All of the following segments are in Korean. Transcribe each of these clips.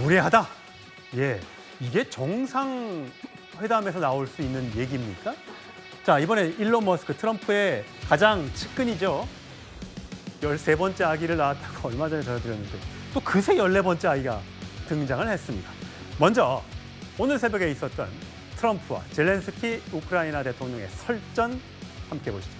무례하다. 예, 이게 정상회담에서 나올 수 있는 얘기입니까? 자, 이번에 일론 머스크 트럼프의 가장 측근이죠. 13번째 아기를 낳았다고 얼마 전에 전해드렸는데 또 그새 14번째 아이가 등장을 했습니다. 먼저 오늘 새벽에 있었던 트럼프와 젤렌스키 우크라이나 대통령의 설전 함께 보시죠.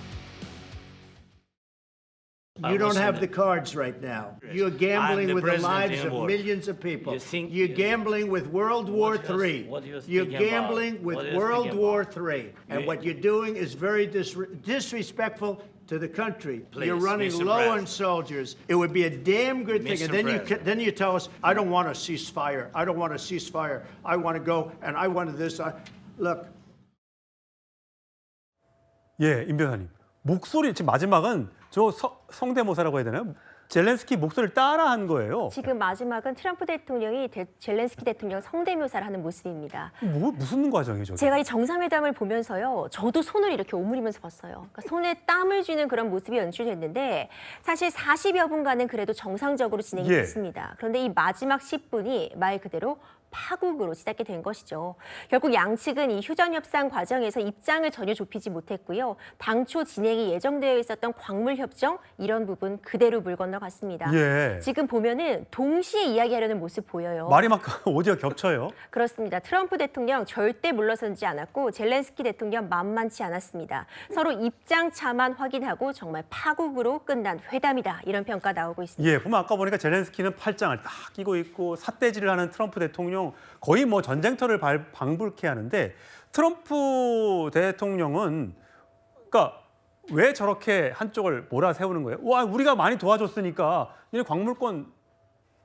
You don't have the cards right now. You're gambling with the lives of anymore. millions of people. You think- You're gambling with World War III. what you're You're speaking about? gambling with What you're World speaking War about? III. And You- what you're doing is very disrespectful to the country. You're Please, running Mr. low on President. soldiers. It would be a damn good thing. Mr. And President. then you tell us, I don't want a ceasefire. I don't want a ceasefire. I want to go and I wanted this. Look. 예, 임 변호사님. 목소리 지금 마지막은 저 성대모사라고 해야 되나요? 젤렌스키 목소리를 따라한 거예요. 지금 마지막은 트럼프 대통령이 젤렌스키 대통령 성대묘사를 하는 모습입니다. 무슨 과정이에요, 저게? 제가 이 정상회담을 보면서요, 저도 손을 이렇게 오므리면서 봤어요. 그러니까 손에 땀을 쥐는 그런 모습이 연출됐는데 사실 40여 분간은 그래도 정상적으로 진행이 예. 됐습니다. 그런데 이 마지막 10분이 말 그대로 파국으로 시작이 된 것이죠. 결국 양측은 이 휴전 협상 과정에서 입장을 전혀 좁히지 못했고요. 당초 진행이 예정되어 있었던 광물 협정 이런 부분 그대로 물 건너갔습니다. 예. 지금 보면은 동시에 이야기하려는 모습 보여요. 말이 막 오디오 겹쳐요. 그렇습니다. 트럼프 대통령 절대 물러서지 않았고 젤렌스키 대통령 만만치 않았습니다. 서로 입장 차만 확인하고 정말 파국으로 끝난 회담이다. 이런 평가 나오고 있습니다. 예, 보면 아까 보니까 젤렌스키는 팔짱을 딱 끼고 있고 삿대질을 하는 트럼프 대통령 거의 뭐 전쟁터를 방불케 하는데 트럼프 대통령은 그러니까 왜 저렇게 한쪽을 몰아세우는 거예요? 와, 우리가 많이 도와줬으니까 이 광물권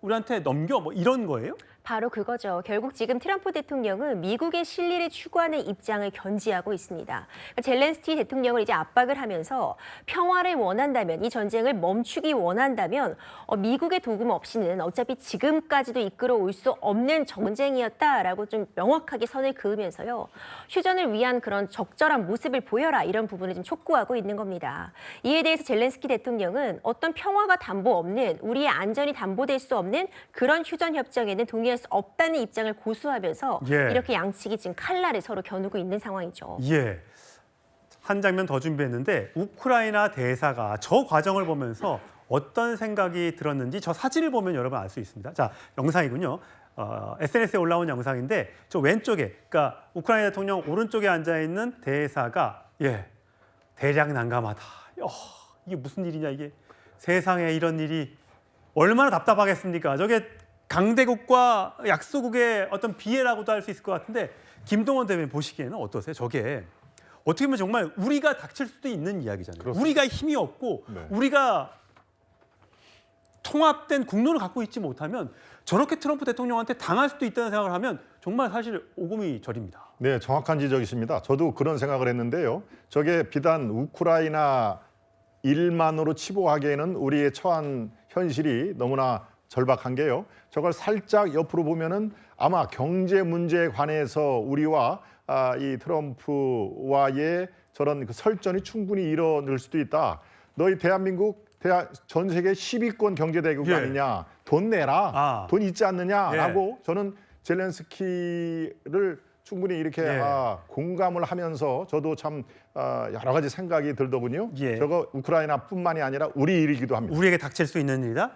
우리한테 넘겨 뭐 이런 거예요? 바로 그거죠. 결국 지금 트럼프 대통령은 미국의 실리를 추구하는 입장을 견지하고 있습니다. 그러니까 젤렌스키 대통령을 이제 압박을 하면서 평화를 원한다면, 이 전쟁을 멈추기 원한다면 미국의 도움 없이는 어차피 지금까지도 이끌어올 수 없는 전쟁이었다라고 좀 명확하게 선을 그으면서요. 휴전을 위한 그런 적절한 모습을 보여라 이런 부분을 좀 촉구하고 있는 겁니다. 이에 대해서 젤렌스키 대통령은 어떤 평화가 담보 없는, 우리의 안전이 담보될 수 없는 그런 휴전 협정에는 동의할 수 없다는 입장을 고수하면서 예. 이렇게 양측이 지금 칼날을 서로 겨누고 있는 상황이죠. 예. 한 장면 더 준비했는데 우크라이나 대사가 저 과정을 보면서 어떤 생각이 들었는지 저 사진을 보면 여러분 알 수 있습니다. 자, 영상이군요. SNS에 올라온 영상인데 저 왼쪽에, 그러니까 우크라이나 대통령 오른쪽에 앉아 있는 대사가 대략 난감하다. 이게 무슨 일이냐 이게. 세상에 이런 일이 얼마나 답답하겠습니까? 저게 강대국과 약소국의 어떤 비애라고도 할 수 있을 것 같은데 김동원 대변인 보시기에는 어떠세요? 저게 어떻게 보면 정말 우리가 닥칠 수도 있는 이야기잖아요. 그렇습니다. 우리가 힘이 없고 네. 우리가 통합된 국론을 갖고 있지 못하면 저렇게 트럼프 대통령한테 당할 수도 있다는 생각을 하면 정말 사실 오금이 저립니다. 네, 정확한 지적이십니다. 저도 그런 생각을 했는데요. 저게 비단 우크라이나 일만으로 치부하기에는 우리의 처한 현실이 너무나 절박한 게요. 저걸 살짝 옆으로 보면은 아마 경제 문제에 관해서 우리와 이 트럼프와의 저런 그 설전이 충분히 일어날 수도 있다. 너희 대한민국 전 세계 10위권 경제 대국 예. 아니냐? 돈 내라. 돈 있지 않느냐라고 저는 젤렌스키를 충분히 이렇게 예. 공감을 하면서 저도 참 여러 가지 생각이 들더군요. 예. 저거 우크라이나뿐만이 아니라 우리 일이기도 합니다. 우리에게 닥칠 수 있는 일이다.